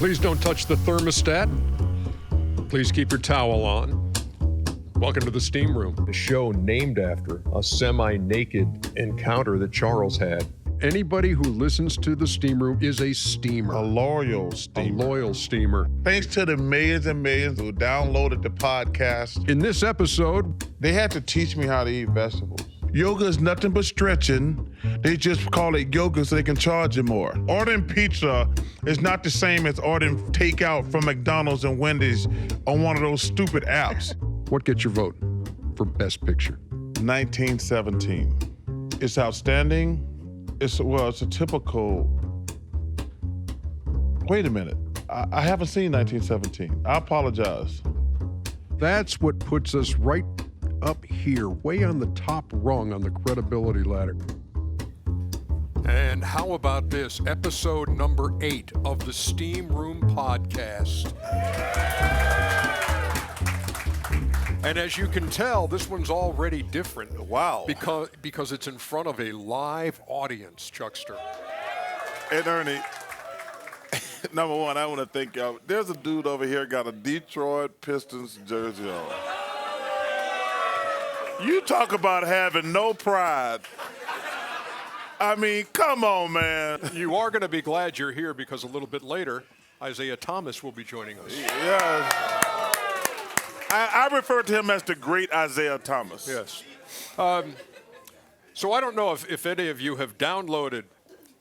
Please don't touch the thermostat. Please keep your towel on. Welcome to the Steam Room, a show named after a semi-naked encounter that Charles had. Anybody who listens to the Steam Room is a steamer. A loyal steamer. A loyal steamer. Thanks to the millions and millions who downloaded the podcast. In this episode, they had to teach me how to eat vegetables. Yoga is nothing but stretching. They just call it yoga so they can charge you more. Ordering pizza is not the same as ordering takeout from McDonald's and Wendy's on one of those stupid apps. What gets your vote for Best Picture? 1917. It's outstanding. It's a typical... Wait a minute. I haven't seen 1917. I apologize. That's what puts us right up here, way on the top rung on the credibility ladder. And how about this? Episode number 8 of the Steam Room podcast. And as you can tell, this one's already different. Wow. Because it's in front of a live audience, Chuckster. And Ernie, number one, I want to thank y'all. There's a dude over here got a Detroit Pistons jersey on. You talk about having no pride. I mean, come on, man. You are going to be glad you're here because a little bit later, Isiah Thomas will be joining us. Yes. I refer to him as the great Isiah Thomas. Yes. So I don't know if any of you have downloaded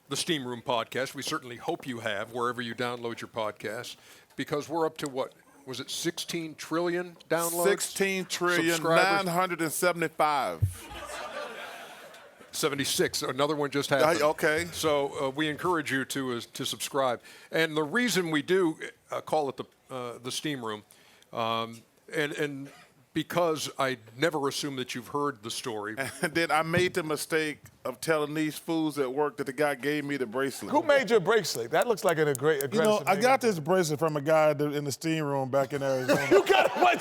the Steam Room podcast. We certainly hope you have, wherever you download your podcasts, because we're up to what? Was it 16 trillion downloads? 16 trillion, 975. 76. Another one just happened. Okay. So we encourage you to subscribe. And the reason we do call it the Steam Room, and because I never assume that you've heard the story. And then I made the mistake of telling these fools at work that the guy gave me the bracelet. Who made your bracelet? That looks like a great aggressive. You know, I got this bracelet from a guy in the steam room back in Arizona. You got what?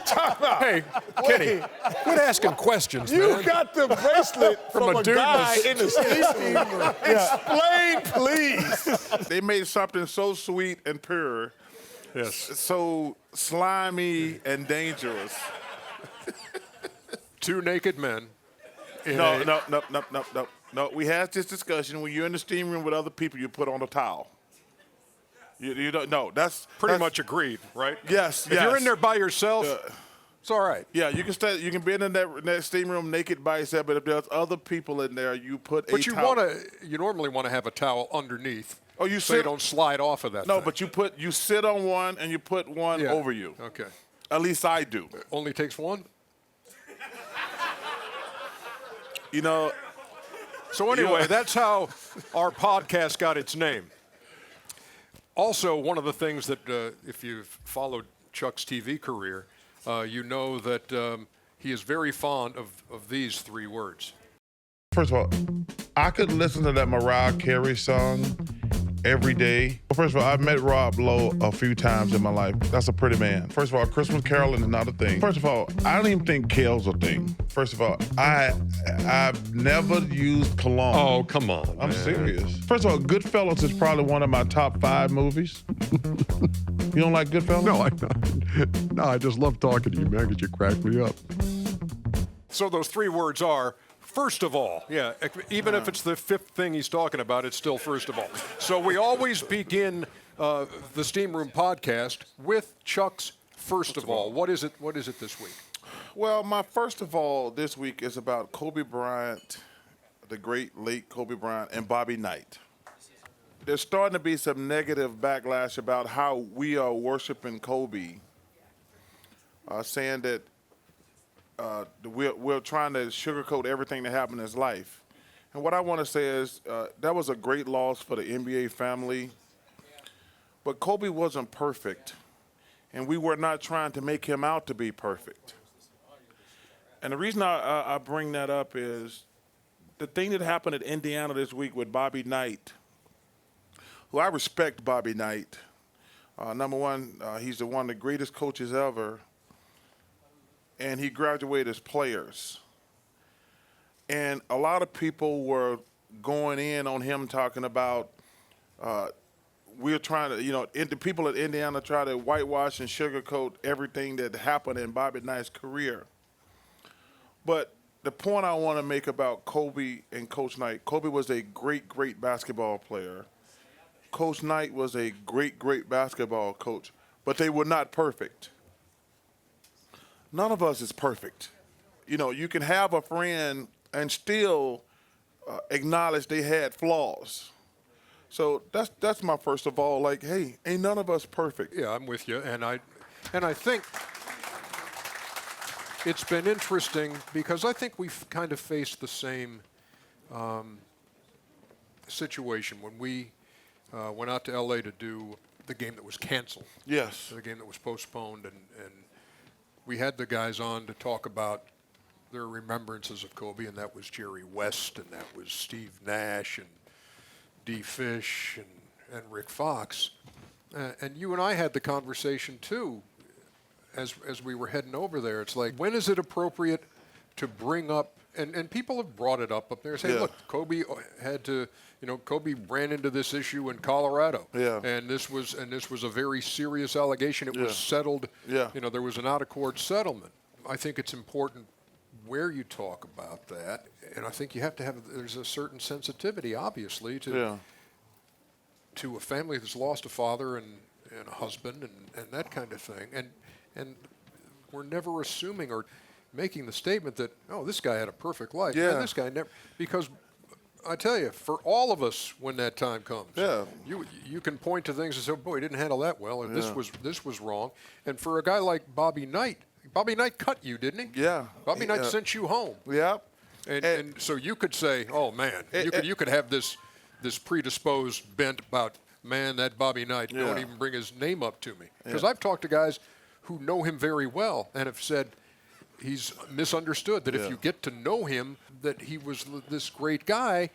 Time out. Hey, Kenny, quit asking questions, man. You got the bracelet from a dude guy in the steam room. Explain, please. They made something so sweet and pure. Yes. So slimy and dangerous. Two naked men. No. We had this discussion. When you're in the steam room with other people, you put on a towel. You don't. No, that's pretty much agreed, right? Yes. If you're in there by yourself, it's all right. Yeah, you can stay. You can be in that steam room naked by yourself. But if there's other people in there, you put a towel. But you normally want to have a towel underneath. Oh, you so you don't slide off of that. No, thing. but you sit on one and you put one over you. Okay. At least I do. It only takes one. You know. So anyway, that's how our podcast got its name. Also, one of the things that, if you've followed Chuck's TV career, you know that he is very fond of these 3 words. First of all, I could listen to that Mariah Carey song every day. First of all, I've met Rob Lowe a few times in my life. That's a pretty man. First of all, Christmas caroling is not a thing. First of all, I don't even think kale's a thing. First of all, I've never used cologne. Oh, come on, I'm man. serious. First of all, Goodfellas is probably one of my top 5 movies. You don't like Goodfellas? No, I just love talking to you, man, because you crack me up. So those 3 words are, first of all, even if it's the 5th thing he's talking about, it's still first of all. So we always begin the Steam Room podcast with Chuck's first of all. What is it this week? Well, my first of all this week is about Kobe Bryant, the great late Kobe Bryant, and Bobby Knight. There's starting to be some negative backlash about how we are worshiping Kobe, saying that we're trying to sugarcoat everything that happened in his life. And what I want to say is that was a great loss for the NBA family. But Kobe wasn't perfect, and we were not trying to make him out to be perfect. And the reason I bring that up is the thing that happened at Indiana this week with Bobby Knight, who I respect Bobby Knight. Number one, he's one of the greatest coaches ever. And he graduated as players. And a lot of people were going in on him talking about we're trying to, the people at Indiana try to whitewash and sugarcoat everything that happened in Bobby Knight's career. But the point I want to make about Kobe and Coach Knight, Kobe was a great, great basketball player. Coach Knight was a great, great basketball coach, but they were not perfect. None of us is perfect. You can have a friend and still acknowledge they had flaws. So that's my first of all, like, hey, ain't none of us perfect. Yeah, I'm with you, and I think it's been interesting because I think we've kind of faced the same situation when we went out to L.A. to do the game that was canceled. Yes. The game that was postponed, and we had the guys on to talk about their remembrances of Kobe, and that was Jerry West, and that was Steve Nash, and D. Fish, and Rick Fox. And you and I had the conversation, too, as we were heading over there. It's like, when is it appropriate to bring up, and people have brought it up there, saying, look, Kobe had to, Kobe ran into this issue in Colorado. Yeah. And this was a very serious allegation. It was settled. Yeah. There was an out-of-court settlement. I think it's important where you talk about that, and I think you have to have, there's a certain sensitivity, obviously, to a family that's lost a father and a husband and that kind of thing. And we're never assuming or making the statement that, oh, this guy had a perfect life. Yeah. And this guy never, because I tell you, for all of us when that time comes, you can point to things and say, boy, he didn't handle that well, or this was wrong. And for a guy like Bobby Knight cut you, didn't he? Yeah. Bobby Knight sent you home. Yeah. And so you could say, oh, man, you could have this predisposed bent about, man, that Bobby Knight, don't even bring his name up to me. Because I've talked to guys who know him very well and have said he's misunderstood, that if you get to know him, that he was this great guy.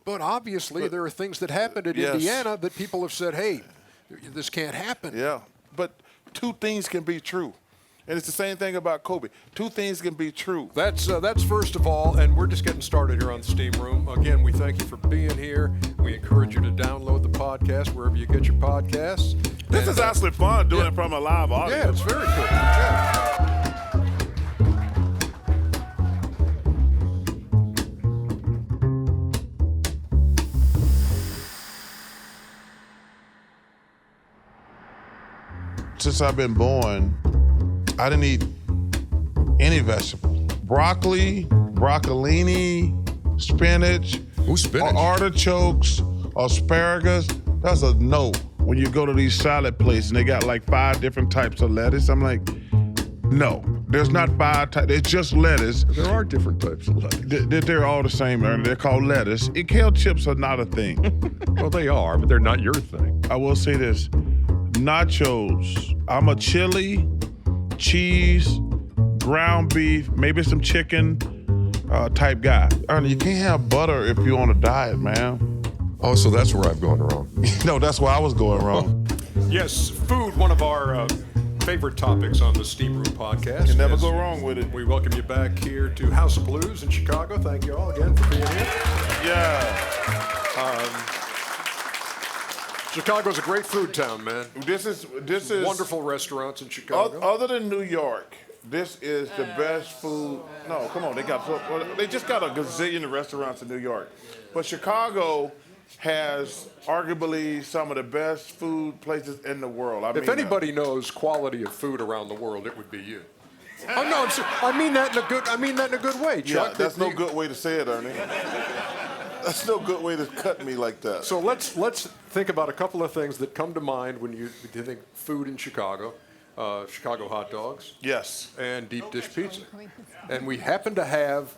But obviously there are things that happened at Indiana that people have said, hey, this can't happen. Yeah. But two things can be true. And it's the same thing about Kobe. Two things can be true. That's first of all, and we're just getting started here on the Steam Room. Again, we thank you for being here. We encourage you to download the podcast wherever you get your podcasts. This is actually fun doing it from a live audience. Yeah, it's very cool. Yeah. Since I've been born, I didn't eat any vegetable. Broccoli, broccolini, spinach, artichokes, asparagus. That's a no. When you go to these salad places and they got like 5 different types of lettuce, I'm like, no. There's not 5 types. It's just lettuce. There are different types of lettuce. They're all the same, Ernie. They're called lettuce. Kale chips are not a thing. Well, they are, but they're not your thing. I will say this. Nachos. I'm a chili, cheese, ground beef, maybe some chicken type guy. Ernie, you can't have butter if you're on a diet, man. Oh, so that's where I've gone wrong. No, that's where I was going wrong. Yes, food, one of our favorite topics on the Steam Room podcast. You never go wrong with it. We welcome you back here to House of Blues in Chicago. Thank you all again for being here. Yeah. Chicago's a great food town, man. This is Wonderful restaurants in Chicago. Other than New York, this is the best food. No, come on, they just got a gazillion restaurants in New York, but Chicago has arguably some of the best food places in the world. If anybody knows quality of food around the world, it would be you. Oh no, I mean that in a good way, Chuck. Yeah, that's no good way to say it, Ernie. That's no good way to cut me like that. So let's think about a couple of things that come to mind when you think food in Chicago. Chicago hot dogs. Yes. And deep dish pizza. And we happen to have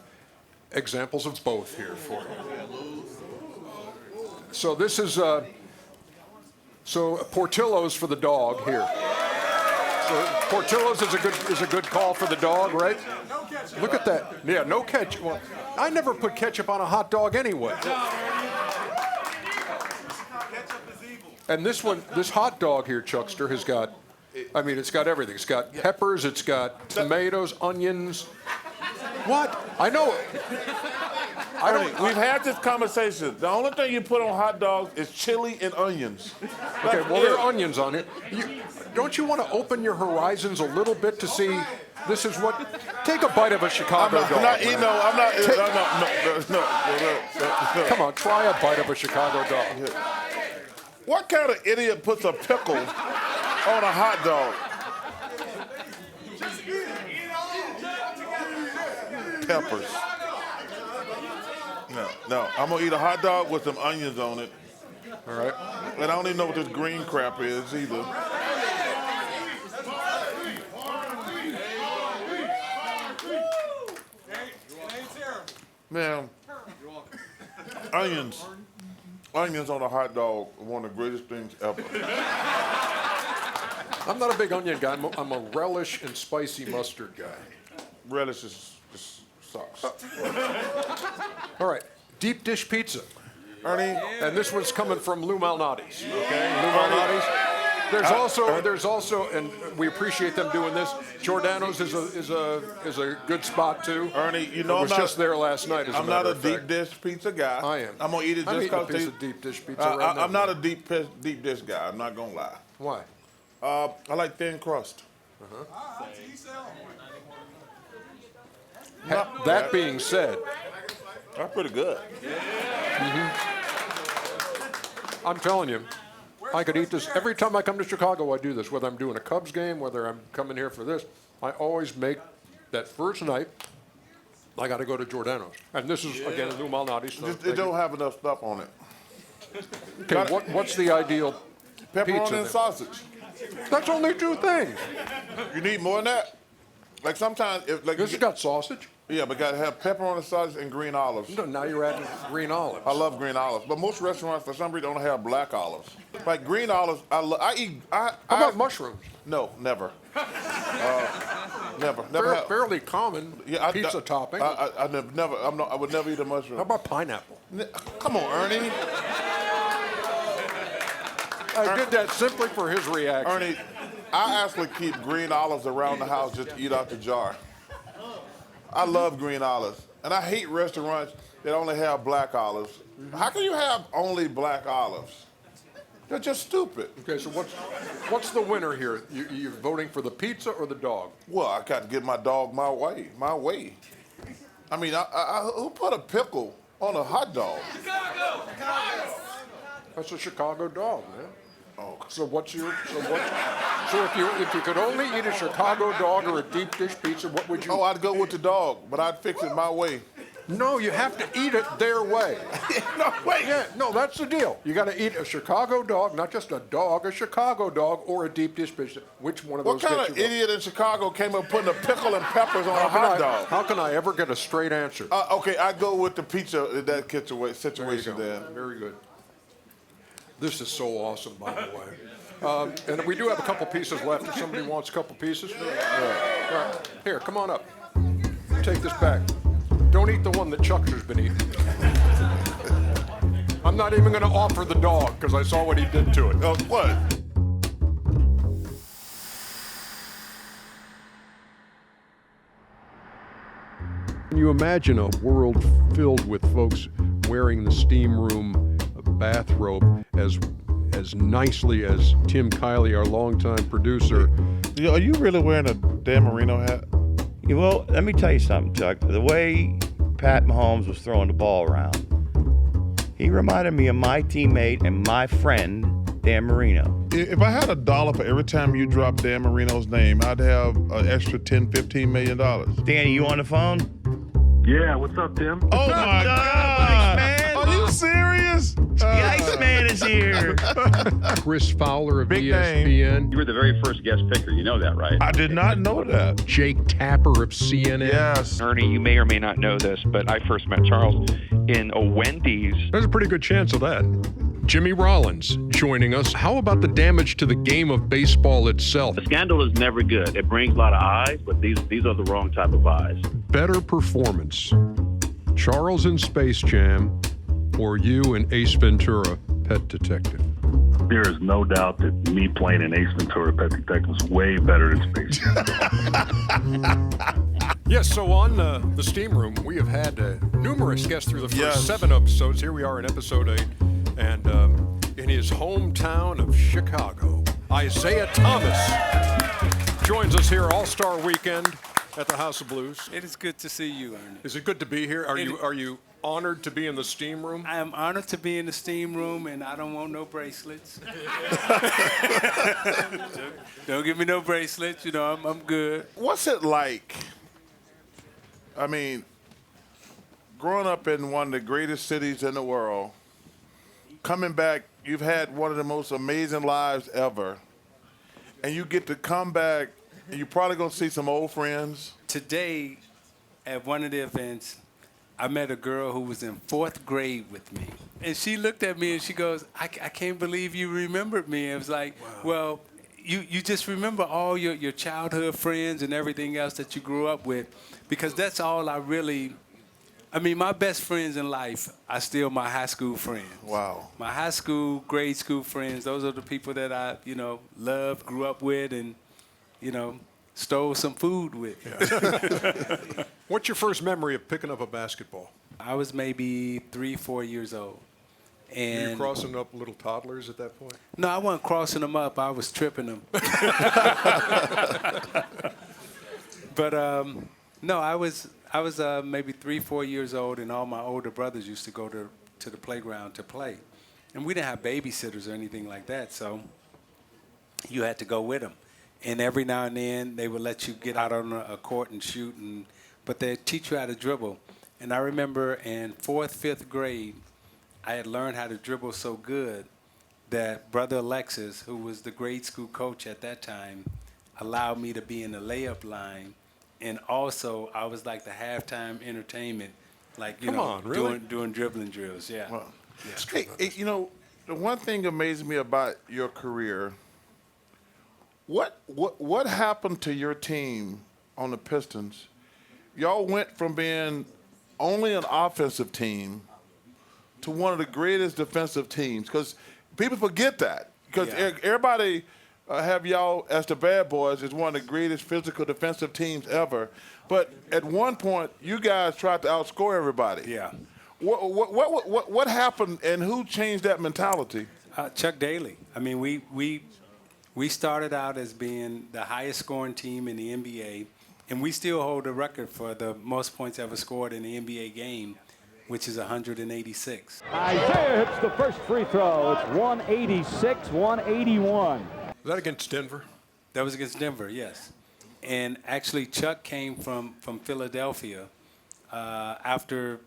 examples of both here for you. So this is Portillo's for the dog here. So Portillo's is a good call for the dog, right? No ketchup. Look at that. Yeah, no ketchup. Well, I never put ketchup on a hot dog anyway. And this hot dog here, Chuckster, has got, it's got everything. It's got peppers, it's got tomatoes, onions. What? I know Ernie, we've had this conversation. The only thing you put on hot dogs is chili and onions. Okay, well, there are onions on it. Don't you want to open your horizons a little bit to see this is what? Take a bite of a Chicago dog. I'm not eating. No, I'm not. No. Come on, try a bite of a Chicago dog. What kind of idiot puts a pickle on a hot dog? Peppers. No. I'm gonna eat a hot dog with some onions on it. All right. And I don't even know what this green crap is either. Man, onions on a hot dog are one of the greatest things ever. I'm not a big onion guy. I'm a relish and spicy mustard guy. Relish just sucks. All right, deep dish pizza. Ernie, and this one's coming from Lou Malnati's. Okay, Lou Malnati's. There's also, and we appreciate them doing this. Giordano's is a good spot too. Ernie, you know I was just there last night. I'm not a deep dish pizza guy. I am. I'm gonna eat it just because a piece of deep dish pizza. Right now. I'm not a deep dish guy. I'm not gonna lie. Why? I like thin crust. That being said, that's pretty good. I'm telling you, I could eat this every time I come to Chicago. I do this, whether I'm doing a Cubs game, whether I'm coming here for this. I always make that first night. I got to go to Giordano's, and this is again Lou Malnati's. It don't have enough stuff on it. Okay, what's the ideal pepperoni pizza and sausage? That's only 2 things. You need more than that. Like sometimes, if like this has got sausage. Yeah, but gotta have pepperoni sausage and green olives. No, now you're adding green olives. I love green olives, but most restaurants for some reason don't have black olives. Like green olives, I eat. How about mushrooms? No, never. Never. Fairly common pizza topping. I would never eat a mushroom. How about pineapple? Come on, Ernie. I did that simply for his reaction. Ernie, I actually keep green olives around the house just to eat out the jar. I love green olives, and I hate restaurants that only have black olives. How can you have only black olives? They're just stupid. Okay, so what's the winner here? You're voting for the pizza or the dog? Well, I got to get my dog my way. I mean, who put a pickle on a hot dog? Chicago! That's a Chicago dog, man. Oh. So if you could only eat a Chicago dog or a deep dish pizza, what would you? Oh, I'd go with the dog, but I'd fix it my way. No, you have to eat it their way. No, wait. Yeah, no, that's the deal. You got to eat a Chicago dog, not just a dog, a Chicago dog or a deep dish pizza. Which one of those? What kind of idiot in Chicago came up putting a pickle and peppers on a hot dog? How can I ever get a straight answer? Okay, I go with the pizza in that situation then. Very good. This is so awesome, by the way. And we do have a couple pieces left. If somebody wants a couple pieces, right. Here, come on up. Take this back. Don't eat the one that Chuckster's been eating. I'm not even going to offer the dog because I saw what he did to it. What? Can you imagine a world filled with folks wearing the steam room bathrobe as nicely as Tim Kiley, our longtime producer? Are you really wearing a Dan Marino hat? Well, let me tell you something, Chuck. The way Pat Mahomes was throwing the ball around, he reminded me of my teammate and my friend, Dan Marino. If I had $1 for every time you dropped Dan Marino's name, I'd have an extra $10, $15 million. Danny, you on the phone? Yeah, what's up, Tim? Oh my God! Man. Are you serious? The Iceman is here. Chris Fowler of Big ESPN. You were the very first guest picker. You know that, right? I did not know that. Jake Tapper of CNN. Yes. Ernie, you may or may not know this, but I first met Charles in a Wendy's. There's a pretty good chance of that. Jimmy Rollins joining us. How about the damage to the game of baseball itself? A scandal is never good. It brings a lot of eyes, but these are the wrong type of eyes. Better performance, Charles in Space Jam or you in Ace Ventura, Pet Detective? There is no doubt that me playing in Ace Ventura Pet Detective was way better than Space Jam. Yes, so on the Steam Room, we have had numerous guests through the first 7 episodes. Here we are in episode 8, and in his hometown of Chicago, Isiah Thomas joins us here All-Star Weekend at the House of Blues. It is good to see you, Ernie. Is it good to be here? Are you honored to be in the Steam Room? I am honored to be in the Steam Room, and I don't want no bracelets. Don't give me no bracelets. You know, I'm good. What's it like? I mean, growing up in one of the greatest cities in the world, coming back, you've had one of the most amazing lives ever, and you get to come back, and you're probably going to see some old friends. Today, at one of the events, I met a girl who was in 4th grade with me. And she looked at me and she goes, I can't believe you remembered me. It was like, wow. Well, you just remember all your childhood friends and everything else that you grew up with, because that's all I really, I mean, my best friends in life are still my high school friends. Wow. My high school, grade school friends, those are the people that I, loved, grew up with, and, stole some food with. Yeah. What's your first memory of picking up a basketball? I was maybe 3, 4 years old. And were you crossing up little toddlers at that point? No, I wasn't crossing them up. I was tripping them. But no, I was maybe 3, 4 years old, and all my older brothers used to go to the playground to play. And we didn't have babysitters or anything like that, so you had to go with them. And every now and then, they would let you get out on a court and shoot, but they'd teach you how to dribble. And I remember in 4th, 5th grade, I had learned how to dribble so good that Brother Alexis, who was the grade school coach at that time, allowed me to be in the layup line. And also, I was like the halftime entertainment, like, doing dribbling drills. Yeah. Wow. Yeah. Hey, the one thing that amazed me about your career, what happened to your team on the Pistons? Y'all went from being only an offensive team to one of the greatest defensive teams, because people forget that. Because everybody have y'all as the bad boys as one of the greatest physical defensive teams ever. But at one point, you guys tried to outscore everybody. Yeah. What happened, and who changed that mentality? Chuck Daly. I mean, we started out as being the highest scoring team in the NBA, and we still hold the record for the most points ever scored in the NBA game, which is 186. Isiah hits the first free throw. It's 186-181. Was that against Denver? That was against Denver, yes. And actually, Chuck came from Philadelphia after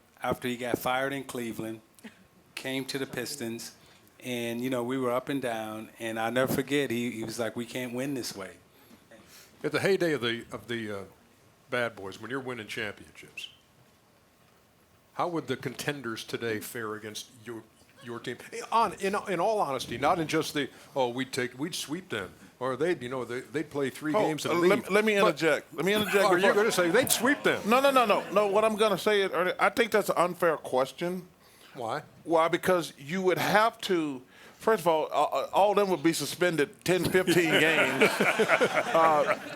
he got fired in Cleveland, came to the Pistons, and, we were up and down. And I'll never forget, he was like, we can't win this way. At the heyday of the Bad Boys, when you're winning championships, how would the contenders today fare against your team? In all honesty, not in just we'd sweep them, or they'd play 3 games and leave. Let me interject. Are you going to say they'd sweep them? No. What I'm going to say is, I think that's an unfair question. Why? Why? Because you would have to. First of all of them would be suspended 10, 15 games.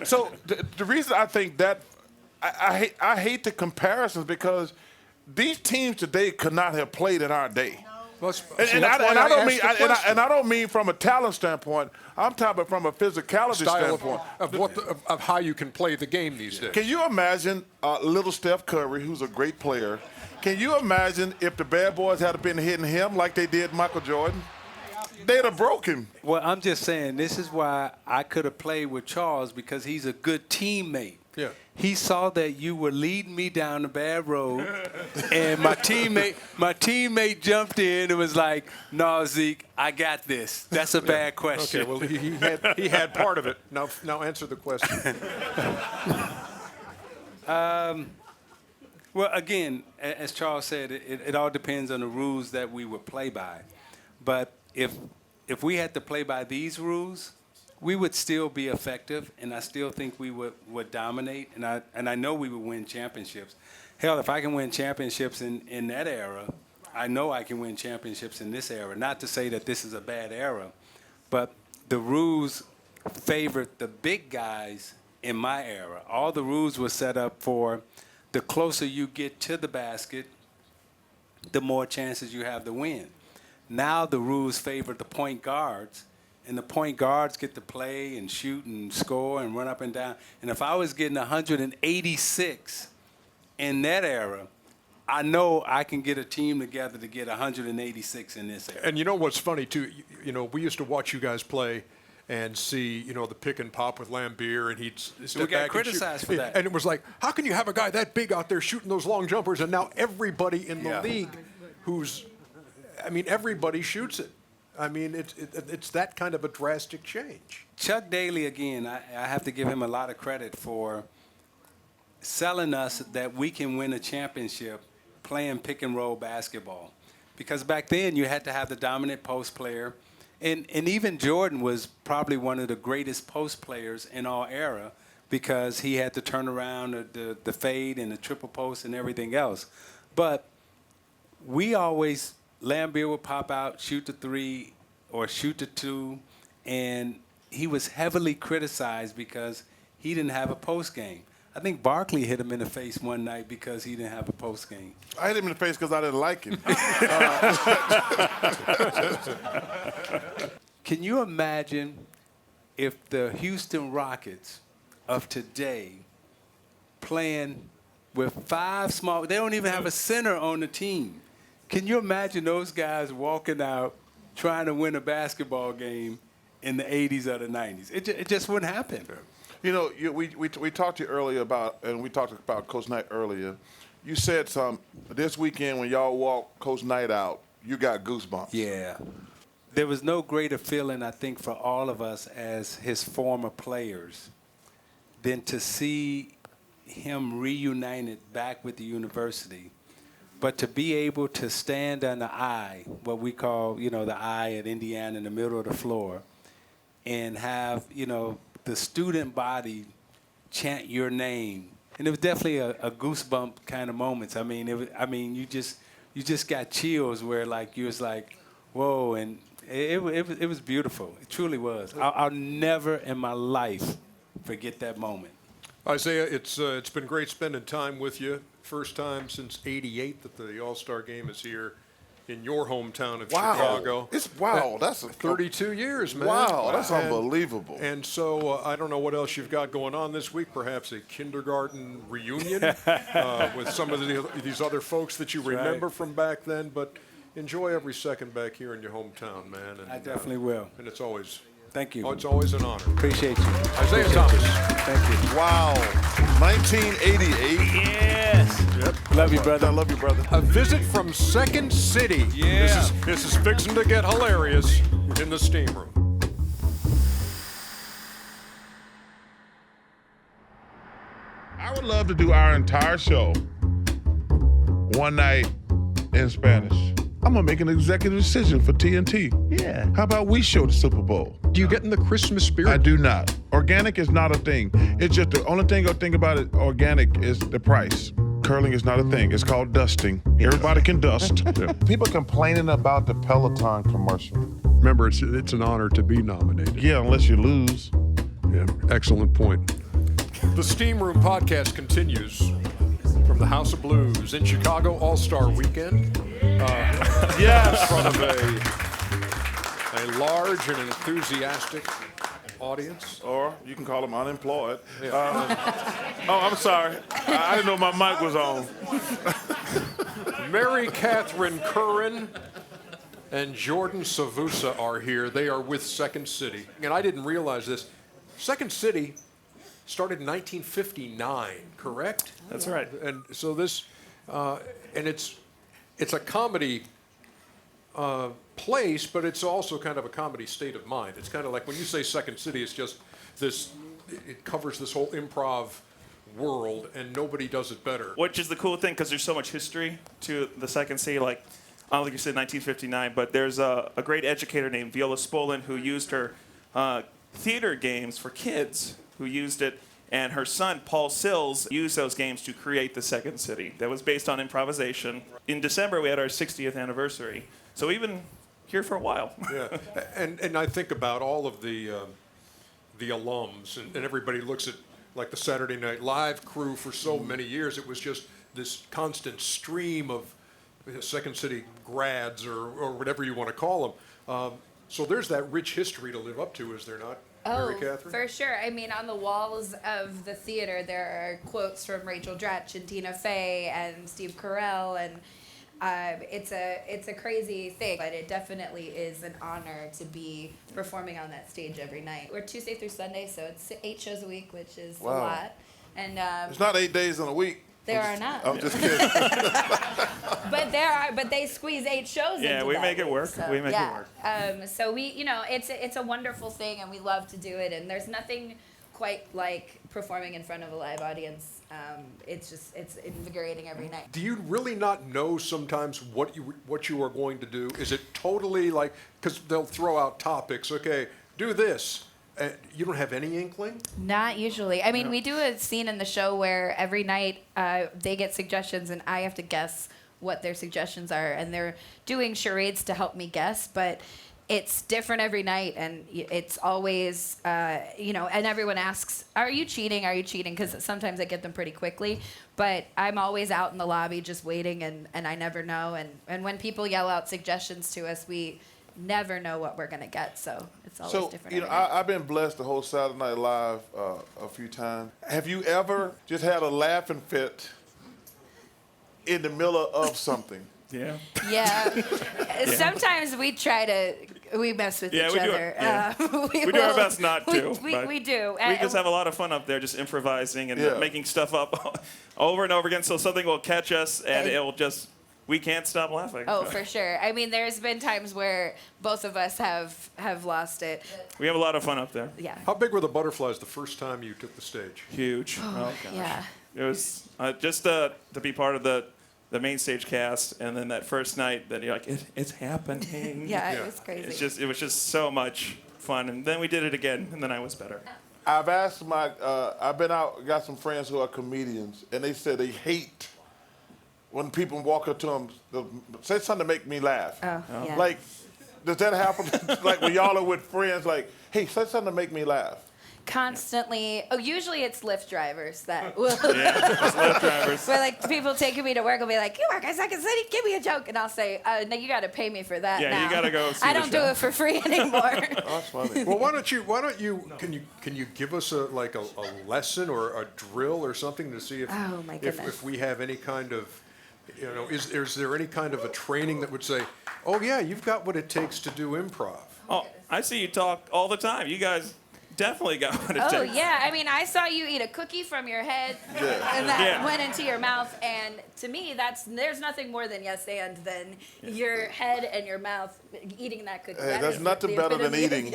So the reason I think that I hate the comparisons, because these teams today could not have played in our day. And I don't mean from a talent standpoint. I'm talking from a physicality standpoint of how you can play the game these days. Can you imagine little Steph Curry, who's a great player? Can you imagine if the Bad Boys had been hitting him like they did Michael Jordan? They'd have broke him. Well, I'm just saying, this is why I could have played with Charles, because he's a good teammate. Yeah. He saw that you were leading me down the bad road, and my teammate jumped in and was like, "No, Zeke, I got this." That's a bad question. Okay, well, he had part of it. Now answer the question. Well, again, as Charles said, it all depends on the rules that we would play by. But if we had to play by these rules, we would still be effective, and I still think we would dominate, and I know we would win championships. Hell, if I can win championships in that era, I know I can win championships in this era. Not to say that this is a bad era, but the rules favored the big guys in my era. All the rules were set up for the closer you get to the basket, the more chances you have to win. Now the rules favor the point guards, and the point guards get to play and shoot and score and run up and down. And if I was getting 186 in that era, I know I can get a team together to get 186 in this era. And you know what's funny, too? We used to watch you guys play and see, the pick and pop with Lambier, and he'd step we got back criticized and shoot. for that. And it was like, how can you have a guy that big out there shooting those long jumpers? And now everybody in the league everybody shoots it. It's that kind of a drastic change. Chuck Daly, again, I have to give him a lot of credit for selling us that we can win a championship playing pick and roll basketball. Because back then you had to have the dominant post player. And even Jordan was probably one of the greatest post players in our era because he had to turn around the fade and the triple post and everything else. But we always, Lambier would pop out, shoot the three or shoot the two, and he was heavily criticized because he didn't have a post game. I think Barkley hit him in the face one night because he didn't have a post game. I hit him in the face because I didn't like him. Can you imagine if the Houston Rockets of today playing with 5 small, they don't even have a center on the team. Can you imagine those guys walking out trying to win a basketball game in the 80s or the 90s? It just wouldn't happen. We talked to you earlier about, and we talked about Coach Knight earlier. You said this weekend when y'all walked Coach Knight out, you got goosebumps. Yeah. There was no greater feeling, I think, for all of us as his former players than to see him reunited back with the university. But to be able to stand on the I, what we call, the I at Indiana in the middle of the floor, and have, the student body chant your name. And it was definitely a goosebump kind of moments. You just got chills where you was like, whoa, and it was beautiful. It truly was. I'll never in my life forget that moment. Isiah, it's been great spending time with you. First time since '88 that the All-Star Game is here in your hometown of Chicago. That's 32 years, man. Wow, that's unbelievable. And so I don't know what else you've got going on this week. Perhaps a kindergarten reunion with some of these other folks that you remember from back then. But enjoy every second back here in your hometown, man. And, I definitely will. And it's always. Thank you. Oh, it's always an honor. Appreciate you. Isiah Thomas. Thank you. Wow. 1988. Yes. Yep. Love you, brother. I love you, brother. A visit from Second City. Yeah. This is fixing to get hilarious in the steam room. I would love to do our entire show one night in Spanish. I'm going to make an executive decision for TNT. Yeah. How about we show the Super Bowl? Do you get in the Christmas spirit? I do not. Organic is not a thing. It's just the only thing I think about it, organic, is the price. Curling is not a thing. It's called dusting. Everybody can dust. People complaining about the Peloton commercial. Remember, it's an honor to be nominated. Yeah, unless you lose. Yeah, excellent point. The Steam Room podcast continues from the House of Blues in Chicago All-Star Weekend. In front of a large and enthusiastic audience. Or you can call them unemployed. I'm sorry. I didn't know my mic was on. Mary Catherine Curran and Jordan Savusa are here. They are with Second City. And I didn't realize this. Second City started in 1959, correct? That's right. And so this, and it's a comedy place, but it's also kind of a comedy state of mind. It's kind of like when you say Second City, it's just this, it covers this whole improv world, and nobody does it better. Which is the cool thing, because there's so much history to the Second City. Like, I don't think you said 1959, but there's a great educator named Viola Spolin who used her theater games for kids, who used it, and her son, Paul Sills, used those games to create the Second City. That was based on improvisation. In December, we had our 60th anniversary. So we've been here for a while. Yeah, and I think about all of the alums, and everybody looks at like the Saturday Night Live crew for so many years. It was just this constant stream of Second City grads or whatever you want to call them. So there's that rich history to live up to, is there not, Mary Catherine? For sure. I mean, on the walls of the theater, there are quotes from Rachel Dratch and Tina Fey and Steve Carell, and it's a crazy thing, but it definitely is an honor to be performing on that stage every night. We're Tuesday through Sunday, so it's 8 shows a week, which is a lot. And it's not 8 days in a week. There are not. I'm just kidding. But they squeeze 8 shows into Yeah, we that make it week, work. so, We make it work. So we, it's a wonderful thing, and we love to do it. And there's nothing quite like performing in front of a live audience. It's invigorating every night. Do you really not know sometimes what you are going to do? Is it totally like, because they'll throw out topics, okay, do this. You don't have any inkling? Not usually. I mean, we do a scene in the show where every night they get suggestions and I have to guess what their suggestions are. And they're doing charades to help me guess, but it's different every night. And it's always, and everyone asks, are you cheating? Are you cheating? Because sometimes I get them pretty quickly. But I'm always out in the lobby just waiting, and I never know. And when people yell out suggestions to us, we never know what we're going to get, so it's always different. I've been blessed to host Saturday Night Live a few times. Have you ever just had a laughing fit in the middle of something? Yeah. Yeah. Sometimes we mess with each other. We do our best not to. We do. We just have a lot of fun up there, just improvising and making stuff up over and over again, so something will catch us, and it'll just... We can't stop laughing. Oh, for sure. I mean, there's been times where both of us have lost it. We have a lot of fun up there. Yeah. How big were the butterflies the first time you took the stage? Huge. Oh gosh. Yeah. It was just to be part of the main stage cast, and then that first night, that you're like, it's happening. Yeah, it was crazy. It was just so much fun, and then we did it again, and then I was better. I've asked I've been out, got some friends who are comedians, and they said they hate when people walk up to them, say something to make me laugh. Oh, yeah. Like, does that happen? Like when y'all are with friends, like, hey, say something to make me laugh. Constantly. Oh, usually it's Lyft drivers that will. Yeah, it's Lyft drivers. Where like people taking me to work will be like, "You work at Second City? Give me a joke," and I'll say, "No, you got to pay me for that." Yeah, now. you got to go. See I the don't show. do it for free anymore. Oh, that's funny. Well, why don't you? Can you give us a lesson or a drill or something to see if we have any kind of. Is there any kind of a training that would say, oh, yeah, you've got what it takes to do improv? Oh, I see you talk all the time. You guys definitely got what it takes. Oh, yeah. I mean, I saw you eat a cookie from your head, and that went into your mouth. And to me, there's nothing more than yes and than your head and your mouth eating that cookie. Hey, that's nothing better than eating.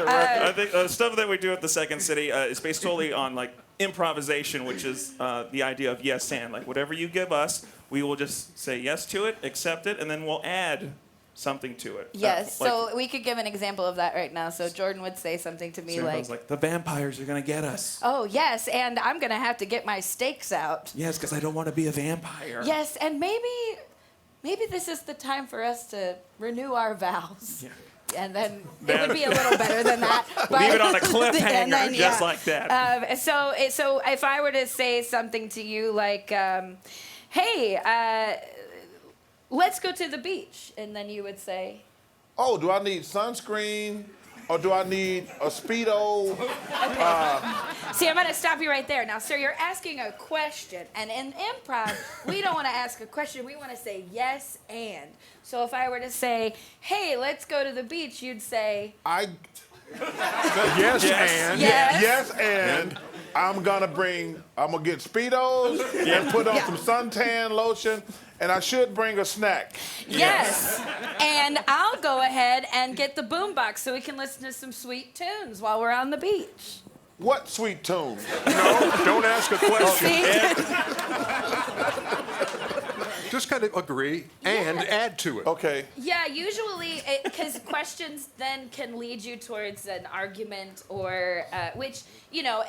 I think the stuff that we do at the Second City is based solely on like improvisation, which is the idea of yes and. Like whatever you give us, we will just say yes to it, accept it, and then we'll add something to it. Yes, so we could give an example of that right now. So Jordan would say something to me like, the vampires are going to get us. Oh, yes, and I'm going to have to get my stakes out. Yes, because I don't want to be a vampire. Yes, and maybe this is the time for us to renew our vows. Yeah. And then it would be a little better than that. But leave it on a cliffhanger, just like that. So if I were to say something to you like, hey, let's go to the beach. And then you would say, oh, do I need sunscreen? Or do I need a Speedo? See, I'm going to stop you right there. Now, sir, you're asking a question. And in improv, we don't want to ask a question. We want to say yes and. So if I were to say, hey, let's go to the beach, you'd say... Yes, and. Yes. Yes, and. I'm going to get Speedos and put on some suntan lotion. And I should bring a snack. Yes. And I'll go ahead and get the boombox so we can listen to some sweet tunes while we're on the beach. What sweet tunes? No, don't ask a question. Just kind of agree and add to it. Okay. Yeah, usually, because questions then can lead you towards an argument or, which,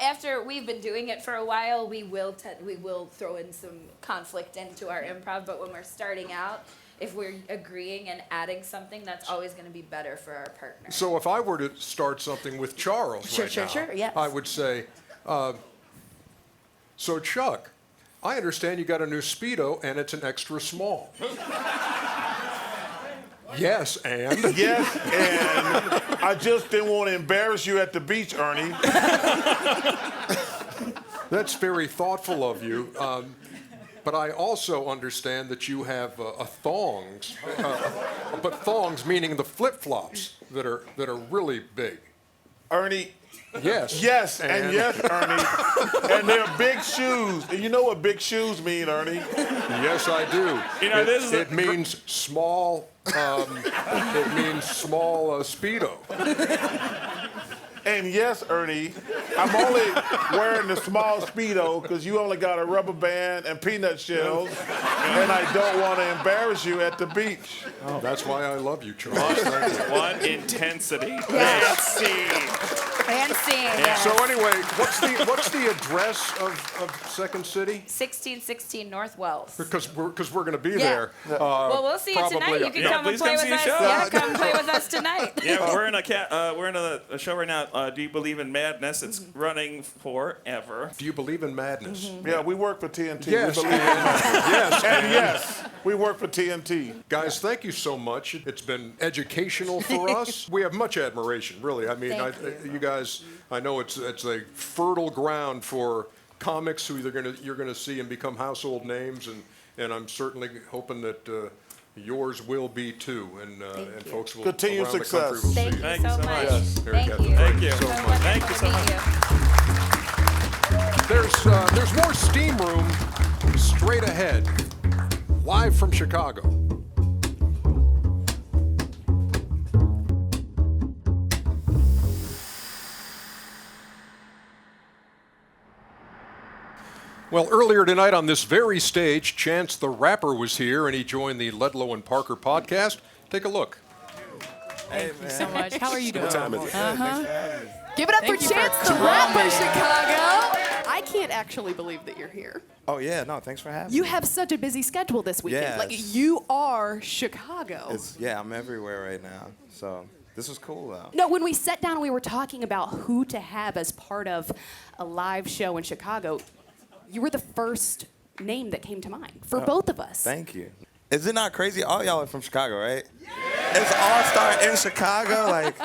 after we've been doing it for a while, we will throw in some conflict into our improv. But when we're starting out, if we're agreeing and adding something, that's always going to be better for our partner. So if I were to start something with Charles Sure, yes. I would say, so Chuck, I understand you got a new Speedo and it's an extra small. Yes, and? Yes, and I just didn't want to embarrass you at the beach, Ernie. That's very thoughtful of you. But I also understand that you have thongs, but thongs meaning the flip-flops that are really big. Ernie. Yes. Yes, and yes, Ernie. And they're big shoes. And you know what big shoes mean, Ernie? Yes, I do. You know, it means small. It means small Speedo. And yes, Ernie, I'm only wearing the small Speedo because you only got a rubber band and peanut shells, and I don't want to embarrass you at the beach. Oh, that's why I love you, Charles. Thank you. One intensity. Yes. And scene. Yes. So anyway, what's the address of Second City? 1616 North Wells. Because we're going to be there. Well, we'll see you tonight. You can come and please play come with see the us. show. Yeah, come play with us tonight. Yeah, we're in a show right now. Do you believe in madness? It's running forever. Do you believe in madness? Mm-hmm. Yeah, we work for TNT. Yes, we believe in madness. yes, and yes, we work for TNT. Guys, thank you so much. It's been educational for us. We have much admiration, really. I mean, you guys, I know it's a fertile ground for comics who you're gonna see and become household names, and I'm certainly hoping that yours will be too, and folks will continue around success. The country will see Thank you so much. Yes. Thank you. Thank you. So So much. much. Thank you so much. There's more steam room straight ahead, live from Chicago. Well, earlier tonight on this very stage, Chance the Rapper was here, and he joined the Ledlow and Parker podcast. Take a look. Thank you so much. How are you doing? What time is it? Give it up for Chance the Rapper, Chicago. I can't actually believe that you're here. Oh, yeah, no, thanks for having me. You have such a busy schedule this weekend. Yes. Like, you are Chicago. I'm everywhere right now. So this was cool, though. No, when we sat down and we were talking about who to have as part of a live show in Chicago, you were the first name that came to mind for both of us. Thank you. Is it not crazy? All y'all are from Chicago, right? Yeah. It's All-Star in Chicago. Like,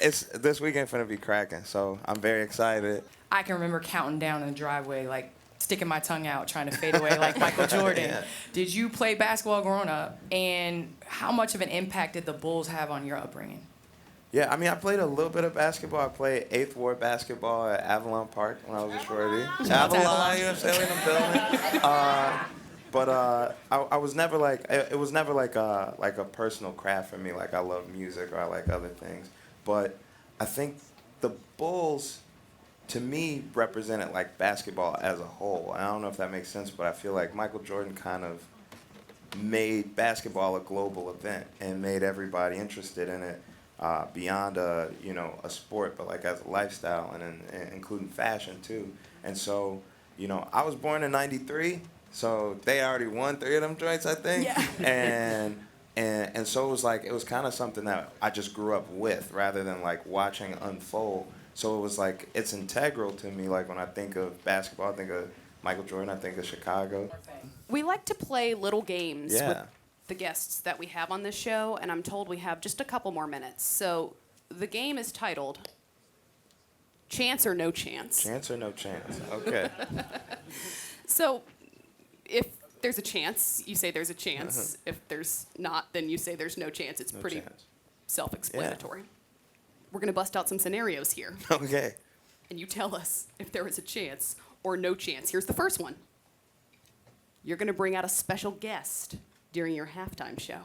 this weekend finna be cracking, so I'm very excited. I can remember counting down in the driveway, like sticking my tongue out, trying to fade away like Michael Jordan. Yeah. Did you play basketball growing up? And how much of an impact did the Bulls have on your upbringing? Yeah, I mean, I played a little bit of basketball. I played 8th Ward basketball at Avalon Park when I was a shorty. Avalon, you know what I'm saying, in the building. But I was never like, it was never like a personal craft for me. Like, I love music or I like other things. But I think the Bulls, to me, represented like basketball as a whole. And I don't know if that makes sense, but I feel like Michael Jordan kind of made basketball a global event and made everybody interested in it. Beyond a sport, but like as a lifestyle and including fashion too. And so, I was born in '93, so they already won 3 of them joints, I think. Yeah. And so it was kind of something that I just grew up with rather than like watching unfold. So it was like it's integral to me. Like when I think of basketball, I think of Michael Jordan, I think of Chicago. We like to play little games Yeah. with the guests that we have on this show, and I'm told we have just a couple more minutes. So the game is titled Chance or No Chance. Chance or no chance. Okay. So if there's a chance, you say there's a chance. If there's not, then you say there's no chance. It's No pretty chance. self-explanatory. We're going to bust out some scenarios here. Okay. And you tell us if there is a chance or no chance. Here's the first one. You're going to bring out a special guest during your halftime show.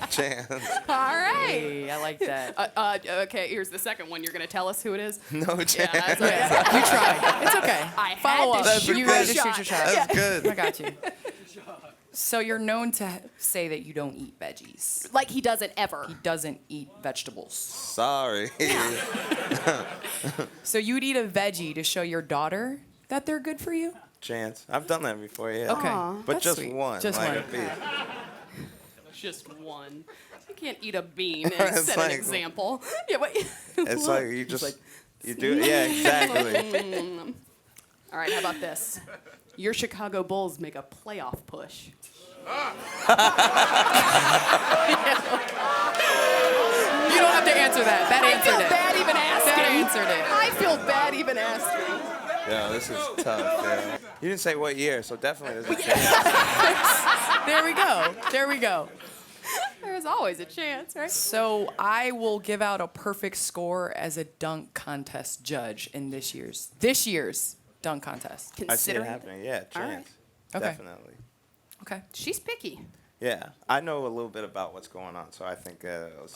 Chance. All right. Hey, I like that. Okay, here's the second one. You're going to tell us who it is? No chance. Yeah, that's okay. You tried. It's okay. I Follow had up. to shoot You my had to shoot shot. your shot. That's good. I got you. So you're known to say that you don't eat veggies. Like he doesn't ever. He doesn't eat vegetables. Sorry. So you'd eat a veggie to show your daughter that they're good for you? Chance. I've done that before, yeah. Okay. But That's just sweet. one. Just like one. a piece. Just one. You can't eat a bean and It's set like- an example. Yeah, but It's like you just, you do, yeah, exactly. All right, how about this? Your Chicago Bulls make a playoff push. You don't have to answer that. That answered it. I feel bad even asking. That answered it. I feel bad even asking. Yeah, this is tough, yeah. You didn't say what year, so definitely there's a chance. There we go. There we go. There's always a chance, right? So I will give out a perfect score as a dunk contest judge in this year's dunk contest. I see it happening, yeah, All right. chance. Okay. Definitely. Okay. She's picky. Yeah, I know a little bit about what's going on, so I think it's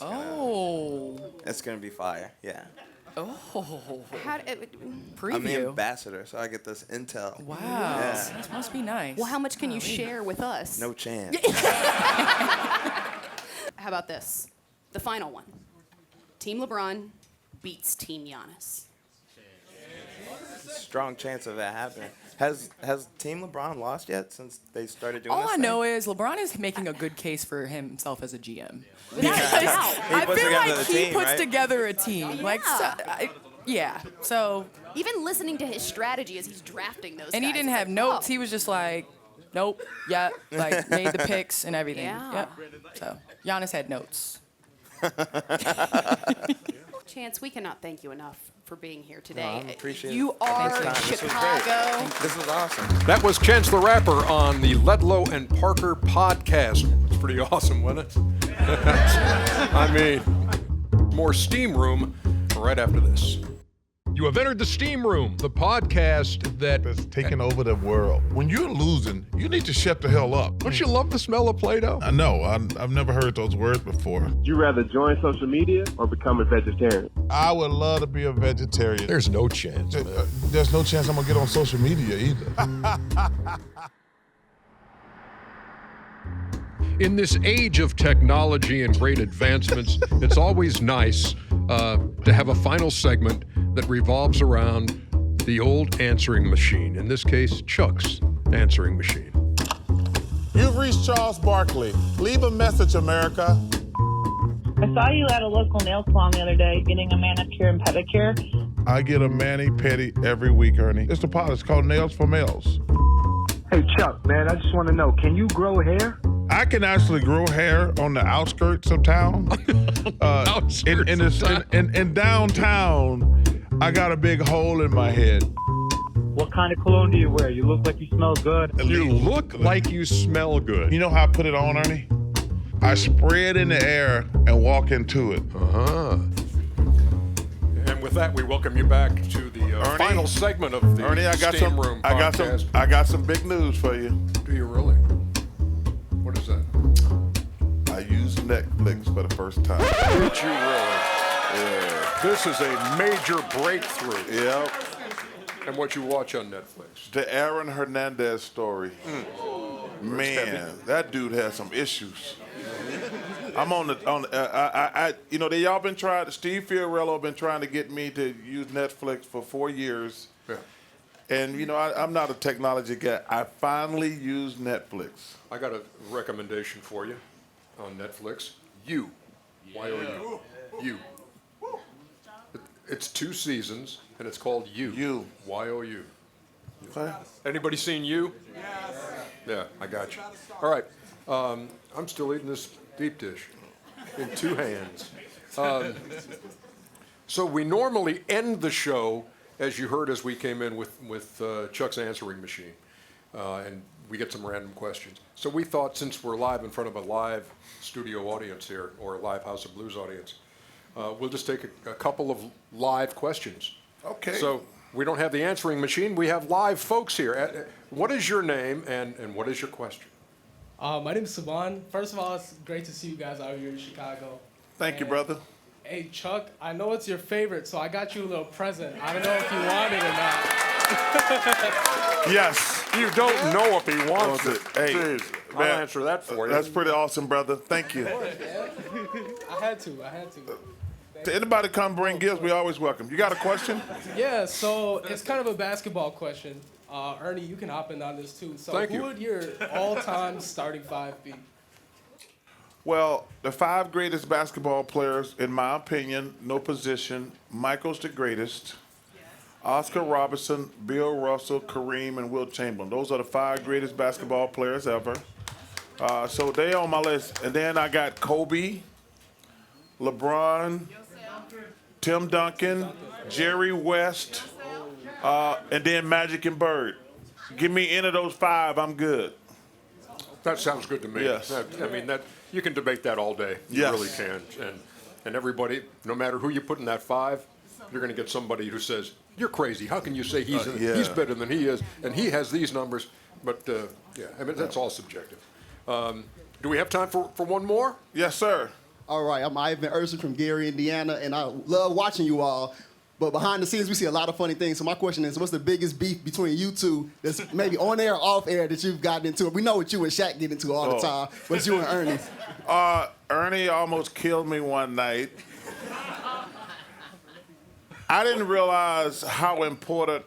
gonna be fire. Yeah. Oh. I'm the ambassador, so I get this intel. Wow. Yeah. This must be nice. Well, how much can you share with us? No chance. How about this? The final one. Team LeBron beats Team Giannis. Strong chance of that happening. Has Team LeBron lost yet since they started doing All this I thing? know is LeBron is making a good case for himself as a GM. He I puts feel together like the he team, puts right? together a team. So even listening to his strategy as he's drafting those and he guys, didn't it's have like, notes. oh. He was just like, nope, yeah, like made the picks and everything. Yeah. Yep. So Giannis had notes. Chance, we cannot thank you enough for being here today. I appreciate you it. are This was great. Chicago. This was awesome. That was Chance the Rapper on the Ledlow and Parker podcast. It's pretty awesome, wasn't it? I mean, more Steam Room right after this. You have entered the Steam Room, the podcast that's taking over the world. When you're losing, you need to shut the hell up. Don't you love the smell of Play-Doh? I know. I've never heard those words before. Would you rather join social media or become a vegetarian? I would love to be a vegetarian. There's no chance. There's no chance I'm going to get on social media either. In this age of technology and great advancements, it's always nice to have a final segment that revolves around the old answering machine. In this case, Chuck's answering machine. You've reached Charles Barkley. Leave a message, America. I saw you at a local nail salon the other day getting a manicure and pedicure. I get a mani-pedi every week, Ernie. It's the pod. It's called Nails for Males. Hey, Chuck, man, I just want to know, can you grow hair? I can actually grow hair on the outskirts of town. In downtown, I got a big hole in my head. What kind of cologne do you wear? You look like you smell good. You look like you smell good. You know how I put it on, Ernie? I spray it in the air and walk into it. Uh-huh. And with that, we welcome you back to the final segment of the Ernie, Steam Room podcast. I got some big news for you. Do you really? What is that? I used Netflix for the first time. Did you really? Yeah. This is a major breakthrough. Yep. And what you watch on Netflix? The Aaron Hernandez story. Man, that dude has some issues. I'm on they y'all been trying. Steve Fiorello been trying to get me to use Netflix for 4 years. Yeah. And I'm not a technology guy. I finally used Netflix. I got a recommendation for you on Netflix. You. Y-O-U. You. It's 2 seasons, and it's called You. You. Y-O-U. Okay. Anybody seen You? Yes. Yeah, I got you. All right. I'm still eating this deep dish in 2 hands. So we normally end the show, as you heard as we came in, with Chuck's answering machine. And we get some random questions. So we thought, since we're live in front of a live studio audience here, or a live House of Blues audience, we'll just take a couple of live questions. Okay. So we don't have the answering machine. We have live folks here. What is your name and what is your question? My name is Savan. First of all, it's great to see you guys out here in Chicago. Thank you, brother. Hey, Chuck, I know it's your favorite, so I got you a little present. I don't know if you want it or not. Yes. You don't know if he wants it. Hey, Jeez, I'll answer that for you. That's pretty awesome, brother. Thank you. I had to. To anybody come bring gifts, we always welcome. You got a question? Yeah, so it's kind of a basketball question. Ernie, you can hop in on this too. So Thank who you. would your all-time starting five be? Well, the 5 greatest basketball players, in my opinion, no position. Michael's the greatest. Oscar Robertson, Bill Russell, Kareem, and Wilt Chamberlain. Those are the 5 greatest basketball players ever. So they on my list. And then I got Kobe, LeBron, Tim Duncan, Jerry West, and then Magic and Bird. Give me any of those 5, I'm good. That sounds good to me. Yes. You can debate that all day. You Yes. really can. And everybody, no matter who you put in that 5, you're going to get somebody who says, you're crazy. How can you say he's better than he is? And he has these numbers. But, that's all subjective. Do we have time for one more? Yes, sir. All right, I'm Ivan Urson from Gary, Indiana, and I love watching you all. But behind the scenes, we see a lot of funny things. So my question is, what's the biggest beef between you two that's maybe on air or off air that you've gotten into? We know what you and Shaq get into all the time, but it's you and Ernie. Ernie almost killed me one night. I didn't realize how important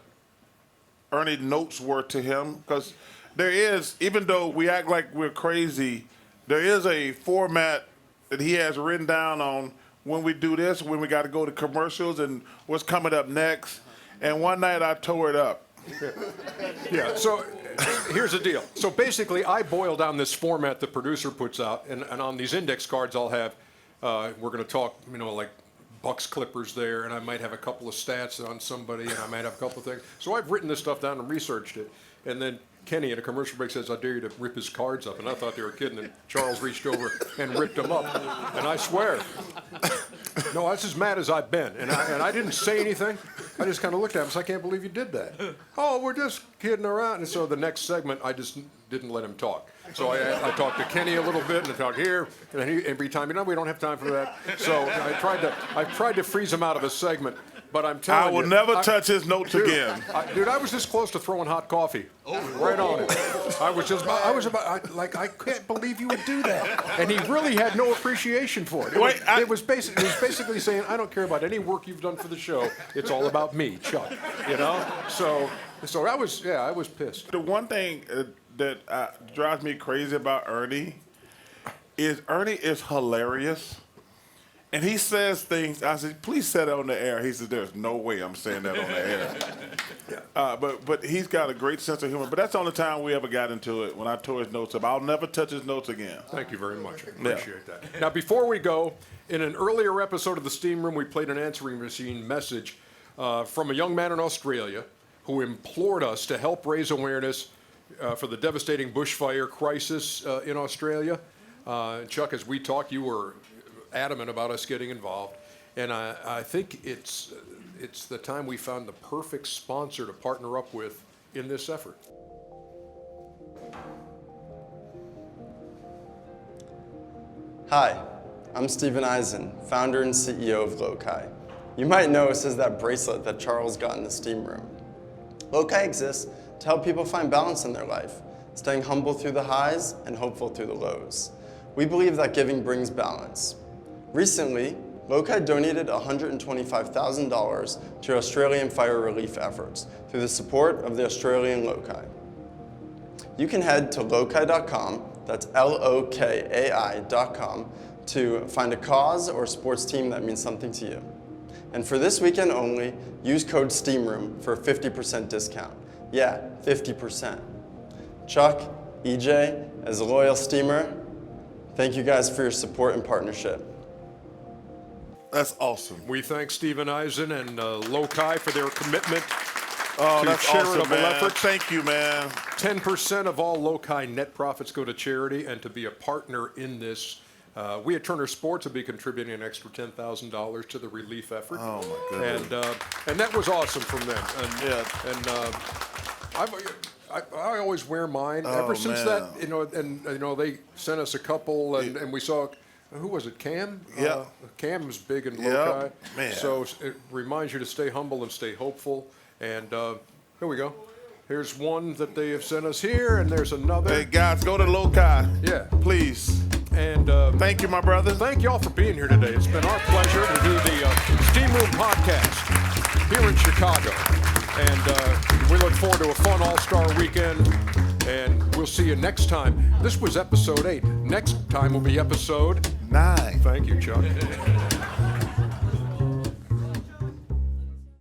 Ernie's notes were to him, because there is, even though we act like we're crazy, there is a format that he has written down on when we do this, when we got to go to commercials and what's coming up next. And one night I tore it up. Yeah, so here's the deal. So basically, I boil down this format the producer puts out, and on these index cards I'll have, we're going to talk, like Bucks Clippers there, and I might have a couple of stats on somebody, and I might have a couple of things. So I've written this stuff down and researched it, and then Kenny at a commercial break says, I dare you to rip his cards up. And I thought they were kidding, and Charles reached over and ripped them up. And I swear, no, that's as mad as I've been. And I didn't say anything. I just kind of looked at him and said, I can't believe you did that. Oh, we're just kidding around. And so the next segment, I just didn't let him talk. So I talked to Kenny a little bit, and I talked here, and then every time, we don't have time for that. So I tried to freeze him out of a segment. But I'm telling you, I will never touch his notes again. I was this close to throwing hot coffee right on it. I can't believe you would do that. And he really had no appreciation for it. It was basically saying, I don't care about any work you've done for the show. It's all about me, Chuck. So I was pissed. The one thing that drives me crazy about Ernie is hilarious. And he says things, I said, please say that on the air. He said, there's no way I'm saying that on the air. But he's got a great sense of humor. But that's the only time we ever got into it, when I tore his notes up. I'll never touch his notes again. Thank you very much. I appreciate that. Now, before we go, in an earlier episode of the Steam Room, we played an answering machine message from a young man in Australia who implored us to help raise awareness for the devastating bushfire crisis in Australia. Chuck, as we talked, you were adamant about us getting involved, and I think it's the time we found the perfect sponsor to partner up with in this effort. Hi, I'm Steven Eisen, founder and CEO of Loci. You might know this is that bracelet that Charles got in the Steam Room. Loci exists to help people find balance in their life, staying humble through the highs and hopeful through the lows. We believe that giving brings balance. Recently, Loci donated $125,000 to Australian fire relief efforts through the support of the Australian Loci. You can head to loci.com, that's LOKAI.com, to find a cause or sports team that means something to you. And for this weekend only, use code STEAMROOM for a 50% discount. Yeah, 50%. Chuck, EJ, as a loyal steamer, thank you guys for your support and partnership. That's awesome. We thank Steven Eisen and Loci for their commitment to that's charitable awesome, man. efforts. Thank you, man. 10% of all Loci net profits go to charity, and to be a partner in this, we at Turner Sports will be contributing an extra $10,000 to the relief effort. Oh my goodness! And that was awesome from them. I always wear mine ever since that. And they sent us a couple, and we saw. Who was it, Cam? Yeah. Cam's big in Loci. Man. So it reminds you to stay humble and stay hopeful. And here we go. Here's one that they have sent us here, and there's another. Hey, guys, go to Loci. Yeah. Please. And thank you, my brother. Thank you all for being here today. It's been our pleasure to do the Steam Room podcast here in Chicago. And we look forward to a fun All-Star weekend, and we'll see you next time. This was episode 8. Next time will be episode 9. Thank you, Chuck.